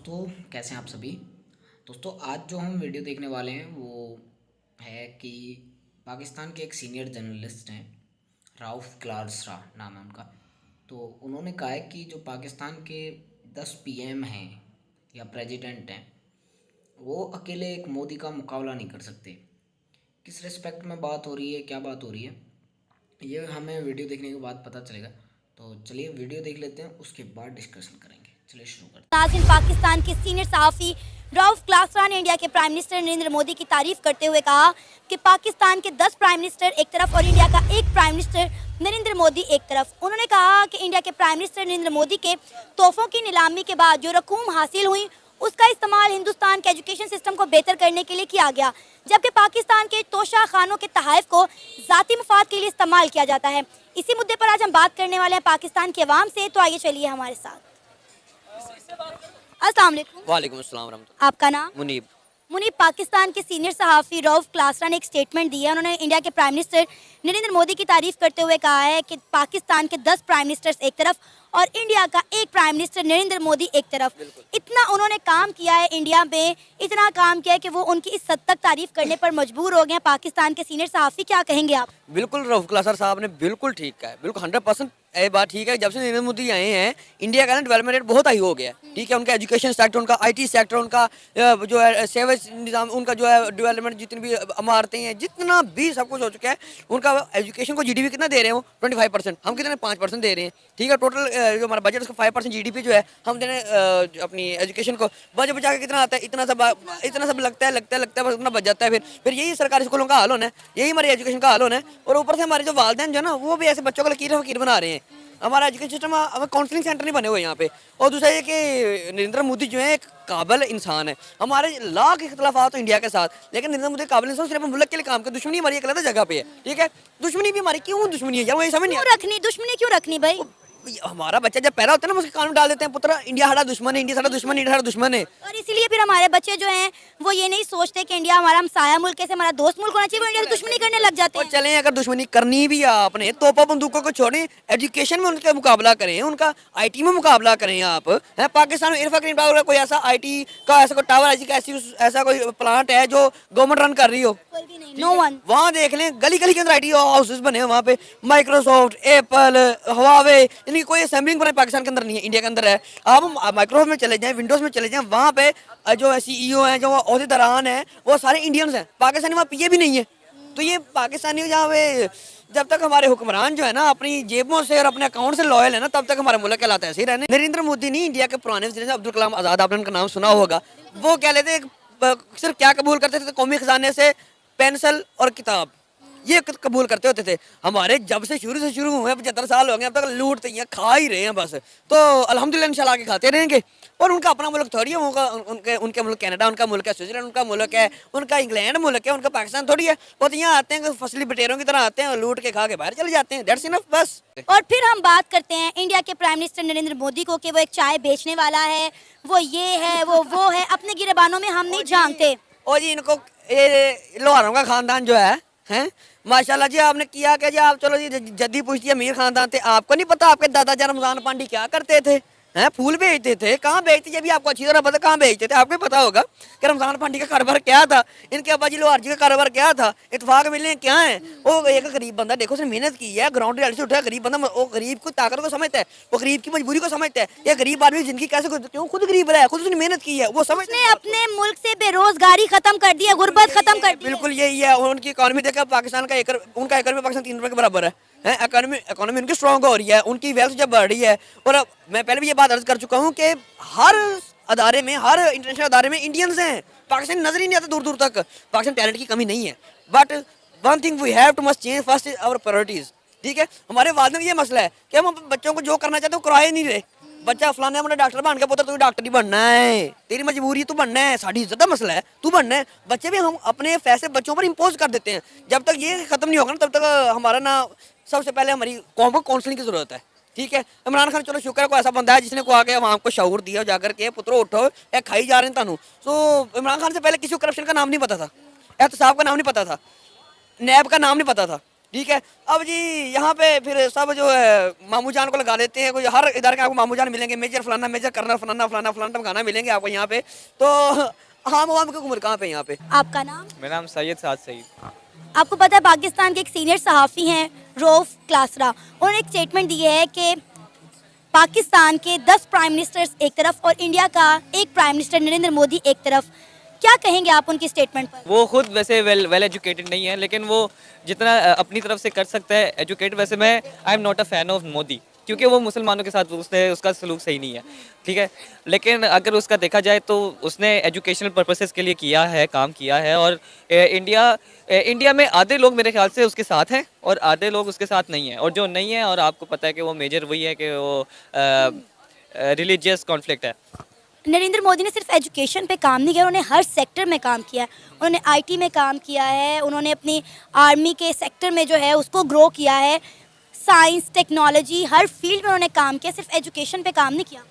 दोस्तों, कैसे हैं आप सभी। दोस्तों, आज जो हम वीडियो देखने वाले हैं वो है कि पाकिस्तान के एक सीनियर जर्नलिस्ट हैं, राउफ क्लासरा नाम है उनका। तो उन्होंने कहा है कि जो पाकिस्तान के 10 पीएम हैं या प्रेसिडेंट हैं, वो अकेले एक मोदी का मुकाबला नहीं कर सकते। किस रिस्पेक्ट में बात हो रही है, क्या बात हो रही है, ये हमें वीडियो देखने के बाद पता चलेगा। तो चलिए वीडियो देख लेते हैं, उसके बाद डिस्कशन करेंगे। चलिए शुरू करते हैं। नाज़रीन, पाकिस्तान के सीनियर सहाफ़ी रऊफ क्लासरा ने इंडिया के प्राइम मिनिस्टर नरेंद्र मोदी की तारीफ करते हुए कहा कि पाकिस्तान के 10 प्राइम मिनिस्टर एक तरफ और इंडिया का एक प्राइम मिनिस्टर नरेंद्र मोदी एक तरफ। उन्होंने कहा कि इंडिया के प्राइम मिनिस्टर नरेंद्र मोदी के तोहफों की नीलामी के बाद जो रकूम हासिल हुई, उसका इस्तेमाल हिंदुस्तान के एजुकेशन सिस्टम को बेहतर करने के लिए किया गया, जबकि पाकिस्तान के तोशा खानों के तहाइफ को ज़ाती मफाद के लिए इस्तेमाल किया जाता है। इसी मुद्दे पर आज हम बात करने वाले हैं पाकिस्तान के अवाम से। तो आइए चलिए हमारे साथ। अस्सलाम वालेकुम। वालेकुम अस्सलाम रहमतुल्लाह। आपका नाम? मुनीब। मुनीब, पाकिस्तान के सीनियर सहाफ़ी रऊफ क्लासरा ने एक स्टेटमेंट दी है। उन्होंने इंडिया के प्राइम मिनिस्टर नरेंद्र मोदी की तारीफ करते हुए कहा है कि पाकिस्तान के 10 प्राइम मिनिस्टर्स एक तरफ और इंडिया का एक प्राइम मिनिस्टर नरेंद्र मोदी एक तरफ। इतना उन्होंने काम किया है इंडिया में, इतना काम किया है कि वो उनकी इस हद तक तारीफ करने पर मजबूर हो गए हैं। पाकिस्तान के सीनियर सहाफ़ी, क्या कहेंगे आप? बिल्कुल रऊफ क्लासर साहब ने बिल्कुल ठीक कहा है, बिल्कुल 100% ये बात ठीक है। जब से नरेंद्र मोदी आए हैं, इंडिया का ना डेवलपमेंट रेट बहुत हाई हो गया है। ठीक है, उनका एजुकेशन सेक्टर, उनका आईटी सेक्टर, उनका जो है सेवेज निज़ाम, उनका जो है डेवलपमेंट, जितनी भी इमारतें हैं, जितना भी सब कुछ हो चुका है। उनका एजुकेशन को जीडीपी कितना दे रहे हो? 25%। हम कितने 5% दे रहे हैं। ठीक है, टोटल जो हमारा बजट उसका 5% जीडीपी जो है हम दे रहे हैं अपनी एजुकेशन को। बजट बचा के कितना आता है? इतना सब लगता है बस उतना बच जाता है। फिर यही सरकारी स्कूलों का हाल होना है, यही हमारी एजुकेशन का हाल होना है। और ऊपर से हमारे जो वालिदैन जो है ना, वो भी ऐसे बच्चों को लकीर फकीर बना रहे हैं। हमारा एजुकेशन सिस्टम, हमें काउंसलिंग सेंटर नहीं बने हुए यहाँ पे। और दूसरा ये कि नरेंद्र मोदी जो है एक काबिल इंसान है। हमारे लाख इख्तलाफात हो इंडिया के साथ, लेकिन नरेंद्र मोदी काबिल इंसान सिर्फ मुल्क के लिए काम कर। दुश्मनी हमारी एक अलग जगह पे है। ठीक है, दुश्मनी भी हमारी क्यों दुश्मनी है यार, वो ये समझ नहीं क्यों रखनी दुश्मनी, क्यों रखनी भाई? हमारा बच्चा जब पैदा होता है ना, उसके कानून डाल देते हैं, पुत्र इंडिया हमारा दुश्मन है, इंडिया सारा दुश्मन है, इंडिया सारा दुश्मन है। और इसीलिए फिर हमारे बच्चे जो हैं वो ये नहीं सोचते कि इंडिया हमारा हमसाया मुल्क है, हमारा दोस्त मुल्क होना चाहिए, वो इंडिया से दुश्मनी करने लग जाते और हैं। चलें, अगर दुश्मनी करनी भी है आपने, तोपा बंदूकों को छोड़ें, एजुकेशन में उनका मुकाबला करें, उनका आईटी में मुकाबला करें। आप है पाकिस्तान में इरफा टावर, कोई ऐसा आईटी का ऐसा कोई टावर, ऐसा कोई प्लांट है जो गवर्नमेंट रन कर रही हो? कोई भी नहीं, नो वन। वहाँ देख लें, गली गली के अंदर आईटी हाउसेस बने हैं। वहाँ पे माइक्रोसॉफ्ट, एप्पल, हवावे, इनकी कोई असेंबलिंग बनाई पाकिस्तान के अंदर नहीं है, इंडिया के अंदर है। आप माइक्रोसॉफ्ट में चले जाएं, विंडोज में चले जाएं, वहाँ पे जो सीईओ हैं, जो ओहदेदारान हैं, वो सारे इंडियंस हैं। पाकिस्तानी वहाँ पीए भी नहीं है। तो ये पाकिस्तानी जहाँ पे जब तक हमारे हुक्मरान जो है ना अपनी जेबों से और अपने अकाउंट से लॉयल है ना, तब तक हमारा मुल्क कहलाता है ऐसे ही रहने। नरेंद्र मोदी नहीं, इंडिया के पुराने वज़ीर अब्दुल कलाम आज़ाद, आपने उनका नाम सुना होगा। वो क्या लेते, सिर्फ क्या कबूल करते थे? कौमी खजाने से पेंसिल और किताब, ये कबूल करते होते थे। हमारे जब से शुरू हुए 75 साल हो गए, अब तक लूटते हैं, खा ही रहे हैं बस। तो अल्हम्दुलिल्लाह इंशाल्लाह आगे खाते रहेंगे। और उनका अपना मुल्क थोड़ी है, उनके मुल्क कनाडा, उनका मुल्क है स्विट्जरलैंड, उनका मुल्क है, उनका इंग्लैंड मुल्क है, उनका पाकिस्तान थोड़ी है। वो तो यहाँ आते हैं फसली बटेरों की तरह आते हैं, लूट के खा के बाहर चले जाते हैं। दैट्स इनफ बस। और फिर हम बात करते हैं इंडिया के प्राइम मिनिस्टर नरेंद्र मोदी को कि वो एक चाय बेचने वाला है, वो ये है, वो है। अपने गिरेबानों में हम नहीं झांकते। और जी इनको ये लोहारों का खानदान जो है हैं, माशाल्लाह जी, आपने किया क्या जी? आप चलो जी, जद्दी पूछती है अमीर खानदान थे, आपको नहीं पता आपके दादाजी रमजान पांडी क्या करते थे? हैं, फूल बेचते थे। कहाँ बेचते? जब भी आपको अच्छी तरह पता, कहाँ बेचते थे? आपको पता होगा कि रमजान पांडी का कारोबार क्या था, इनके अब्बा जी लोहार जी का कारोबार क्या था। इतफाक मिलने क्या है? वो एक गरीब बंदा, देखो उसने मेहनत की है, ग्राउंड रियलिटी से उठा। गरीब बंदा, वो गरीब को ताकत को समझता है, वो गरीब की मजबूरी को समझता है। ये गरीब आदमी जिंदगी कैसे, क्यों खुद गरीब रहा है, खुद उसने मेहनत की है, वो समझते उसने अपने मुल्क से बेरोजगारी खत्म कर दी है, गुर्बत खत्म कर दी है। बिल्कुल यही है। उनकी इकॉनमी देखा, पाकिस्तान का एकड़, उनका एकड़ में पाकिस्तान 3 रुपए के बराबर है। इकोनॉमी उनकी स्ट्रांग हो रही है, उनकी वेल्थ जब बढ़ रही है। और अब मैं पहले भी ये बात अर्ज कर चुका हूँ कि हर अदारे में, हर इंटरनेशनल अदारे में इंडियंस हैं। पाकिस्तान नजर ही नहीं आता दूर दूर तक। पाकिस्तान टैलेंट की कमी नहीं है, but one thing we have to must change first is our priorities. ठीक है, हमारे वाद में ये मसला है कि हम बच्चों को जो करना चाहते हैं वो कराए नहीं रहे। बच्चा फलाने अपने डॉक्टर बन गया, पुत्र तू डॉक्टर ही बनना है, तेरी मजबूरी, तू बनना है, साड़ी इज्जत का मसला है, तू बनना है। बच्चे भी हम अपने फैसले बच्चों पर इम्पोज कर देते हैं। जब तक ये खत्म नहीं होगा ना, तब तक हमारा ना, सबसे पहले हमारी कौम को काउंसलिंग की जरूरत है। ठीक है, इमरान खान चलो शुक्र है कोई ऐसा बंदा है जिसने को आके वहाँ को शऊर दिया, जाकर के पुत्रो उठो, या खाई जा रहे हैं तानू। तो इमरान खान से पहले किसी को करप्शन का नाम नहीं पता था, एहतसाब का नाम नहीं पता था, नैब का नाम नहीं पता था। ठीक है। अब जी यहाँ पे फिर सब जो है मामू जान को लगा देते हैं, कोई हर इधर के आपको मामू जान मिलेंगे, मेजर फलाना, मेजर कर्नल फलाना फलाना फलाना गाना मिलेंगे आपको यहाँ पे। तो आम आवाम की उम्र कहाँ पे यहाँ पे। आपका नाम? मेरा नाम सैयद साद सईद। आपको पता है पाकिस्तान के एक सीनियर सहाफ़ी हैं रऊफ क्लासरा, उन्होंने एक स्टेटमेंट दी है कि पाकिस्तान के 10 प्राइम मिनिस्टर्स एक तरफ और इंडिया का एक प्राइम मिनिस्टर नरेंद्र मोदी एक तरफ। क्या कहेंगे आप उनकी स्टेटमेंट पर? वो खुद वैसे वेल एजुकेटेड नहीं है, लेकिन वो जितना अपनी तरफ से कर सकता है एजुकेट। वैसे मैं I am not a fan of Modi, क्योंकि वो मुसलमानों के साथ उसका सलूक सही नहीं है, ठीक है। लेकिन अगर उसका देखा जाए तो उसने एजुकेशनल पर्पसेस के लिए किया है, काम किया है। और इंडिया में आधे लोग मेरे ख्याल से उसके साथ हैं और आधे लोग उसके साथ नहीं हैं। और जो नहीं है, और आपको पता है कि वो मेजर वही है कि वो रिलीजियस कॉन्फ्लिक्ट है। नरेंद्र मोदी ने सिर्फ एजुकेशन पे काम नहीं किया, उन्होंने हर सेक्टर में काम किया है। उन्होंने आईटी में काम किया है, उन्होंने अपनी आर्मी के सेक्टर में जो है उसको ग्रो किया है, साइंस टेक्नोलॉजी हर फील्ड में उन्होंने काम किया, सिर्फ एजुकेशन पे काम नहीं किया।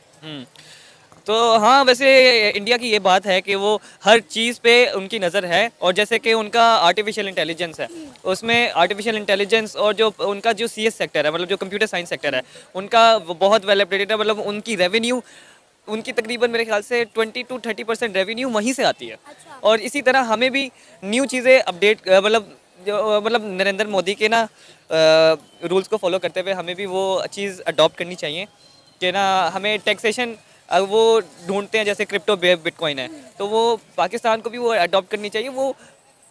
तो हाँ, वैसे इंडिया की ये बात है कि वो हर चीज़ पे उनकी नज़र है। और जैसे कि उनका आर्टिफिशियल इंटेलिजेंस है, उसमें आर्टिफिशियल इंटेलिजेंस और जो उनका जो सीएस सेक्टर है, मतलब जो कंप्यूटर साइंस सेक्टर है, उनका वो बहुत वेल अपडेटेड है। मतलब उनकी रेवेन्यू, उनकी तकरीबन मेरे ख्याल से 20 to 30% रेवेन्यू वहीं से आती है। और इसी तरह हमें भी न्यू चीज़ें अपडेट मतलब नरेंद्र मोदी के ना रूल्स को फॉलो करते हुए हमें भी वो चीज़ अडॉप्ट करनी चाहिए कि ना हमें टैक्सेशन वो ढूंढते हैं, जैसे क्रिप्टो बिटकॉइन है, तो वो पाकिस्तान को भी वो अडॉप्ट करनी चाहिए। वो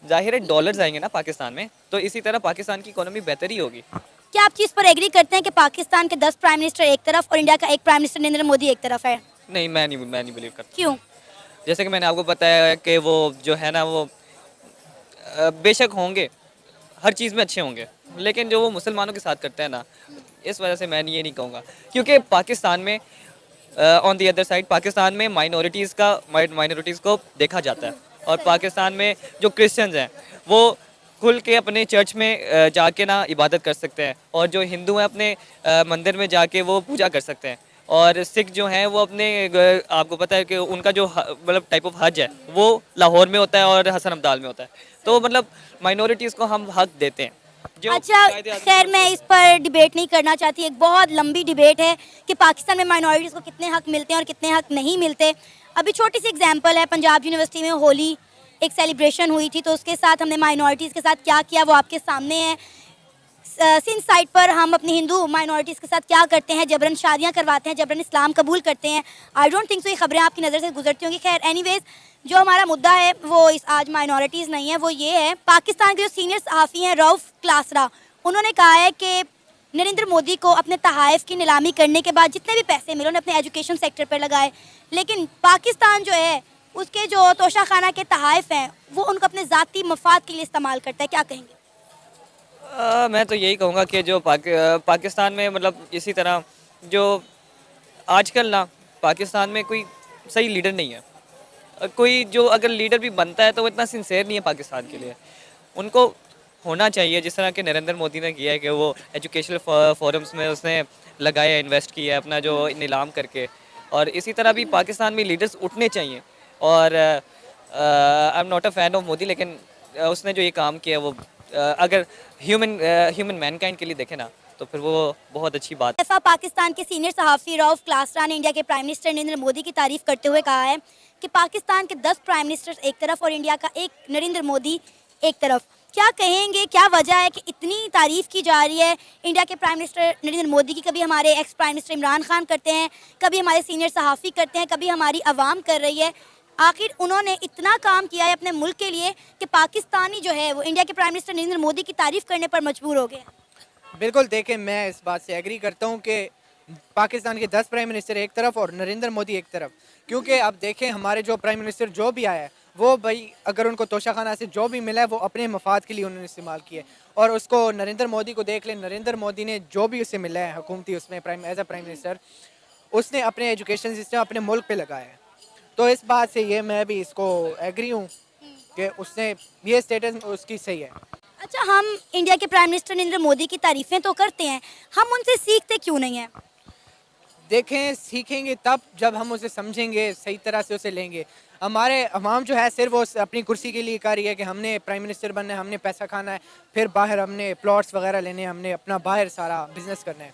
जाहिर है डॉलर्स आएंगे ना पाकिस्तान में, तो इसी तरह पाकिस्तान की इकोनॉमी बेहतर ही होगी। क्या आप चीज़ पर एग्री करते हैं कि पाकिस्तान के 10 प्राइम मिनिस्टर एक तरफ और इंडिया का एक प्राइम मिनिस्टर नरेंद्र मोदी एक तरफ है? नहीं, मैं नहीं बिलीव करता। क्यों? जैसे कि मैंने आपको बताया कि वो जो है ना, वो बेशक होंगे, हर चीज़ में अच्छे होंगे, लेकिन जो वो मुसलमानों के साथ करते हैं ना, इस वजह से मैं ये नहीं कहूँगा। क्योंकि पाकिस्तान में on the other side, Pakistan में माइनॉरिटीज़ को देखा जाता है। और पाकिस्तान में जो क्रिश्चियंस हैं वो खुल के अपने चर्च में जाके ना इबादत कर सकते हैं, और जो हिंदू हैं अपने मंदिर में जाके वो पूजा कर सकते हैं। और सिख जो हैं वो अपने आपको पता है कि उनका जो मतलब टाइप ऑफ हज है वो लाहौर में होता है और हसन अब्दाल में होता है। तो मतलब माइनॉरिटीज़ को हम हक देते हैं। अच्छा, खैर मैं इस पर डिबेट नहीं करना चाहती, एक बहुत लंबी डिबेट है कि पाकिस्तान में माइनॉरिटीज़ को कितने हक मिलते हैं और कितने हक नहीं मिलते। अभी छोटी सी एग्जांपल है, पंजाब यूनिवर्सिटी में होली एक सेलिब्रेशन हुई थी, तो उसके साथ हमने माइनॉरिटीज़ के साथ क्या किया वो आपके सामने है। सिंध साइड पर हम अपनी हिंदू माइनॉरिटीज़ के साथ क्या करते हैं, जबरन शादियाँ करवाते हैं, जबरन इस्लाम कबूल करते हैं। आई डोंट थिंक सो ये खबरें आपकी नज़र से गुजरती होंगी। खैर एनीवेज, जो हमारा मुद्दा है वो इस आज माइनॉरिटीज़ नहीं है, वो ये है पाकिस्तान के जो सीनियर सहाफ़ी हैं रऊफ क्लासरा, उन्होंने कहा है कि नरेंद्र मोदी को अपने तहाइफ की नीलामी करने के बाद जितने भी पैसे मिले उन्होंने अपने एजुकेशन सेक्टर पर लगाए, लेकिन पाकिस्तान जो है उसके जो तोशाखाना के तहाइफ हैं वो उनको अपने ज़ाती मफाद के लिए इस्तेमाल करता है। क्या कहेंगे? मैं तो यही कहूँगा कि जो पाकिस्तान में मतलब इसी तरह जो आजकल ना पाकिस्तान में कोई सही लीडर नहीं है। कोई जो अगर लीडर भी बनता है तो वो इतना सिंसेयर नहीं है पाकिस्तान के लिए। उनको होना चाहिए जिस तरह के नरेंद्र मोदी ने किया है कि वो एजुकेशनल फोरम्स में उसने लगाया, इन्वेस्ट किया है अपना जो नीलाम करके। और इसी तरह भी पाकिस्तान में लीडर्स उठने चाहिए। और I am not a fan of Modi, लेकिन उसने जो ये काम किया वो अगर ह्यूमन मैनकाइंड के लिए देखे ना तो फिर वो बहुत अच्छी बात है। पाकिस्तान के सीनियर सहाफ़ी रऊफ क्लासरा ने इंडिया के प्राइम मिनिस्टर नरेंद्र मोदी की तारीफ करते हुए कहा है कि पाकिस्तान के 10 प्राइम मिनिस्टर्स एक तरफ और इंडिया का एक नरेंद्र मोदी एक तरफ। क्या कहेंगे, क्या वजह है कि इतनी तारीफ की जा रही है इंडिया के प्राइम मिनिस्टर नरेंद्र मोदी की? कभी हमारे ex prime minister Imran Khan करते हैं, कभी हमारे सीनियर सहाफ़ी करते हैं, कभी हमारी आवाम कर रही है। आखिर उन्होंने इतना काम किया है अपने मुल्क के लिए कि पाकिस्तानी जो है वो इंडिया के प्राइम मिनिस्टर नरेंद्र मोदी की तारीफ करने पर मजबूर हो गए। बिल्कुल, देखें मैं इस बात से एग्री करता हूँ कि पाकिस्तान के 10 प्राइम मिनिस्टर एक तरफ और नरेंद्र मोदी एक तरफ। क्योंकि अब देखें हमारे जो प्राइम मिनिस्टर जो भी आया है वो भाई अगर उनको तोशाखाना से जो भी मिला है वो अपने मफाद के लिए उन्होंने इस्तेमाल किया। और उसको नरेंद्र मोदी को देख लें, नरेंद्र मोदी ने जो भी उसे मिला है हुकूमती उसमें एज अ प्राइम मिनिस्टर, उसने अपने एजुकेशन सिस्टम अपने मुल्क पे लगाया है। तो इस बात से ये मैं भी इसको एग्री हूँ कि उसने ये स्टेटस उसकी सही है। अच्छा, हम इंडिया के प्राइम मिनिस्टर नरेंद्र मोदी की तारीफें तो करते हैं, हम उनसे सीखते क्यों नहीं हैं? देखें सीखेंगे तब जब हम उसे समझेंगे, सही तरह से उसे लेंगे। हमारे अवाम जो है सिर्फ वो अपनी कुर्सी के लिए कर रही है कि हमने प्राइम मिनिस्टर बनना है, हमने पैसा खाना है, फिर बाहर हमने प्लॉट्स वगैरह लेने हैं, हमने अपना बाहर सारा बिजनेस करना है।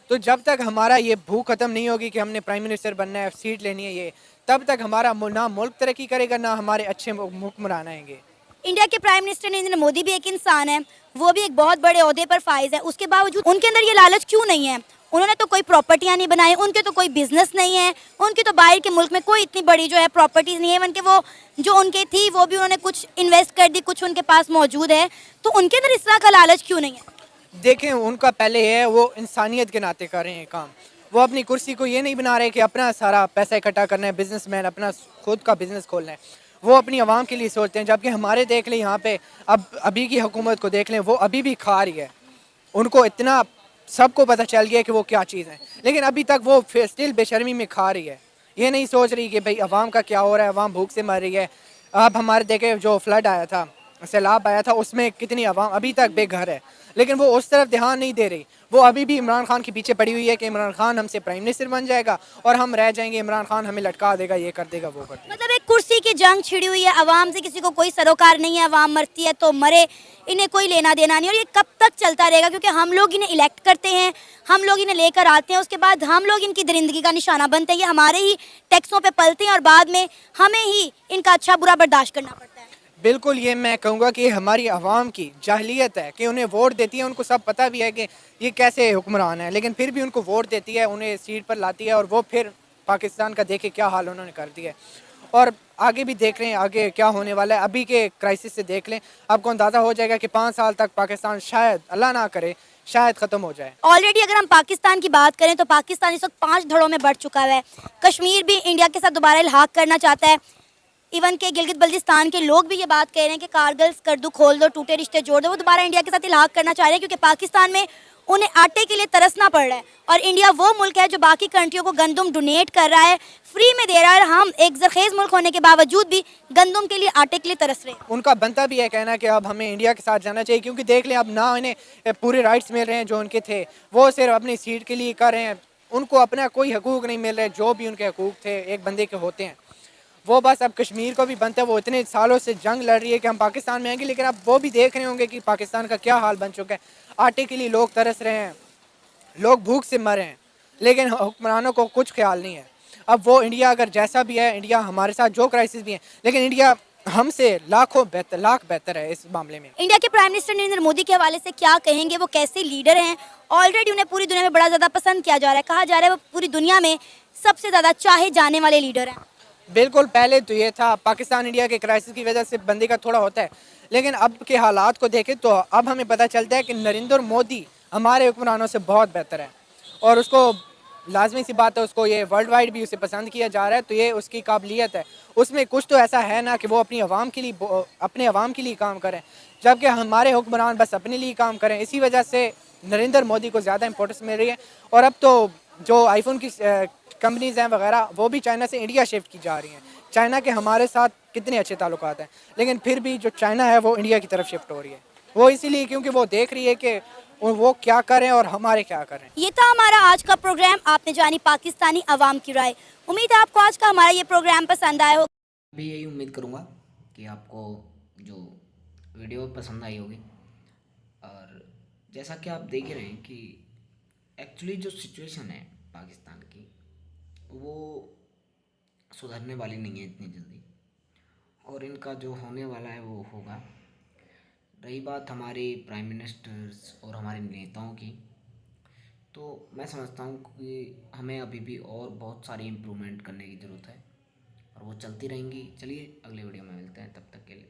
तो जब तक हमारा ये भूख ख़त्म नहीं होगी कि हमने प्राइम मिनिस्टर बनना है, सीट लेनी है, ये तब तक हमारा ना मुल्क तरक्की करेगा, ना हमारे अच्छे हुक्मरान आएंगे। इंडिया के प्राइम मिनिस्टर नरेंद्र मोदी भी एक इंसान है, वो भी एक बहुत बड़े ओहदे पर फाइज है, उसके बावजूद उनके अंदर ये लालच क्यों नहीं है? उन्होंने तो कोई प्रॉपर्टियां नहीं बनाई, उनके तो कोई बिजनेस नहीं है, उनकी तो बाहर के मुल्क में कोई इतनी बड़ी जो है प्रॉपर्टीज नहीं है, इवन के वो जो उनके थी वो भी उन्होंने कुछ इन्वेस्ट कर दी, कुछ उनके पास मौजूद है, तो उनके अंदर इस तरह का लालच क्यों नहीं है? देखें उनका पहले है वो इंसानियत के नाते कर रहे हैं काम। वो अपनी कुर्सी को ये नहीं बना रहे कि अपना सारा पैसा इकट्ठा करना है, बिजनेसमैन अपना खुद का बिजनेस खोलना है। वो अपनी आवाम के लिए सोचते हैं। जबकि हमारे देख लें यहाँ पे अब अभी की हुकूमत को देख लें, वो अभी भी खा रही है। उनको इतना सबको पता चल गया कि वो क्या चीज़ है, लेकिन अभी तक वो फिर स्टिल बेशर्मी में खा रही है। ये नहीं सोच रही कि भाई आवाम का क्या हो रहा है, आवाम भूख से मर रही है। अब हमारे देखे जो फ्लड आया था, सैलाब आया था, उसमें कितनी आवाम अभी तक बेघर है, लेकिन वो उस तरफ ध्यान नहीं दे रही। वो अभी भी इमरान खान के पीछे पड़ी हुई है कि इमरान खान हमसे प्राइम मिनिस्टर बन जाएगा और हम रह जाएंगे, इमरान खान हमें लटका देगा, ये कर देगा, वो कर देगा। मतलब एक कुर्सी की जंग छिड़ी हुई है, अवाम से किसी को कोई सरोकार नहीं है, अवाम मरती है तो मरे, इन्हें कोई लेना देना नहीं। और ये कब तक चलता रहेगा? क्योंकि हम लोग इन्हें इलेक्ट करते हैं, हम लोग इन्हें लेकर आते हैं, उसके बाद हम लोग इनकी दरिंदगी का निशाना बनते हैं, ये हमारे ही टैक्सों पे पलते हैं और बाद में हमें ही इनका अच्छा बुरा बर्दाश्त करना पड़ता है। बिल्कुल, ये मैं कहूँगा कि हमारी आवाम की जाहिलियत है कि उन्हें वोट देती है, उनको सब पता भी है कि ये कैसे हुक्मरान है, लेकिन फिर भी उनको वोट देती है, उन्हें सीट पर लाती है और वो फिर पाकिस्तान का देखे क्या हाल उन्होंने कर दिया है। और आगे भी देख रहे हैं आगे क्या होने वाला है। अभी के क्राइसिस से देख लें, आपको अंदाज़ा हो जाएगा कि 5 साल तक पाकिस्तान शायद, अल्लाह ना करे, शायद ख़त्म हो जाए। ऑलरेडी अगर हम पाकिस्तान की बात करें तो पाकिस्तान इस वक्त 5 धड़ों में बढ़ चुका है। कश्मीर भी इंडिया के साथ दोबारा इल्हाक करना चाहता है। इवन के गिलगित बल्तिस्तान के लोग भी ये बात कह रहे हैं कि कारगिल कर दो, खोल दो, टूटे रिश्ते जोड़ दो, वो दोबारा इंडिया के साथ इल्हाक करना चाह रहे हैं, क्योंकि पाकिस्तान में उन्हें आटे के लिए तरसना पड़ रहा है। और इंडिया वो मुल्क है जो बाकी कंट्रियों को गंदम डोनेट कर रहा है, फ्री में दे रहा है, और हम एक जरखेज मुल्क होने के बावजूद भी गंदम के लिए, आटे के लिए तरस रहे हैं। उनका बनता भी है कहना कि अब हमें इंडिया के साथ जाना चाहिए, क्योंकि देख लें अब ना इन्हें पूरे राइट्स मिल रहे हैं जो उनके थे, वो सिर्फ अपनी सीट के लिए कर रहे हैं। उनको अपना कोई हकूक़ नहीं मिल रहे, जो भी उनके हकूक़ थे एक बंदे के होते हैं। वो बस अब कश्मीर को भी बनता है। वो इतने सालों से जंग लड़ रही है कि हम पाकिस्तान में आएंगे, लेकिन अब वो भी देख रहे होंगे कि पाकिस्तान का क्या हाल बन चुका है। आटे के लिए लोग तरस रहे हैं, लोग भूख से मर रहे हैं, लेकिन हुक्मरानों को कुछ ख्याल नहीं है। अब वो इंडिया अगर जैसा भी है, इंडिया हमारे साथ जो क्राइसिस भी है, लेकिन इंडिया हमसे लाख बेहतर है इस मामले में। इंडिया के प्राइम मिनिस्टर नरेंद्र मोदी के हवाले से क्या कहेंगे? वो कैसे लीडर हैं? ऑलरेडी उन्हें पूरी दुनिया में बड़ा ज़्यादा पसंद किया जा रहा है, कहा जा रहा है वो पूरी दुनिया में सबसे ज़्यादा चाहे जाने वाले लीडर हैं। बिल्कुल, पहले तो ये था, पाकिस्तान इंडिया के क्राइसिस की वजह से बंदे का थोड़ा होता है, लेकिन अब के हालात को देखें तो अब हमें पता चलता है कि नरेंद्र मोदी हमारे हुक्मरानों से बहुत बेहतर है, और उसको लाजमी सी बात है, उसको ये वर्ल्ड वाइड भी उसे पसंद किया जा रहा है, तो ये उसकी काबिलियत है। उसमें कुछ तो ऐसा है ना कि वो अपनी आवाम के लिए, अपने आवाम के लिए काम करें, जबकि हमारे हुक्मरान बस अपने लिए काम करें। इसी वजह से नरेंद्र मोदी को ज़्यादा इंपॉर्टेंस मिल रही है। और अब तो जो आईफोन की कंपनीज़ हैं वगैरह, वो भी चाइना से इंडिया शिफ्ट की जा रही हैं। चाइना के हमारे साथ कितने अच्छे ताल्लुकात हैं, लेकिन फिर भी जो चाइना है वो इंडिया की तरफ शिफ्ट हो रही है। वो इसीलिए क्योंकि वो देख रही है कि वो क्या करें और हमारे क्या करें। ये था हमारा आज का प्रोग्राम। आपने जानी पाकिस्तानी अवाम की राय। उम्मीद है आपको आज का हमारा ये प्रोग्राम पसंद आया हो। भी यही उम्मीद करूँगा कि आपको जो वीडियो पसंद आई होगी। और जैसा कि आप देख रहे हैं कि एक्चुअली जो सिचुएशन है पाकिस्तान की, वो सुधरने वाली नहीं है इतनी जल्दी, और इनका जो होने वाला है वो होगा। रही बात हमारे प्राइम मिनिस्टर्स और हमारे नेताओं की, तो मैं समझता हूँ कि हमें अभी भी और बहुत सारी इम्प्रूवमेंट करने की ज़रूरत है, और वो चलती रहेंगी। चलिए अगले वीडियो में मिलते हैं, तब तक के लिए।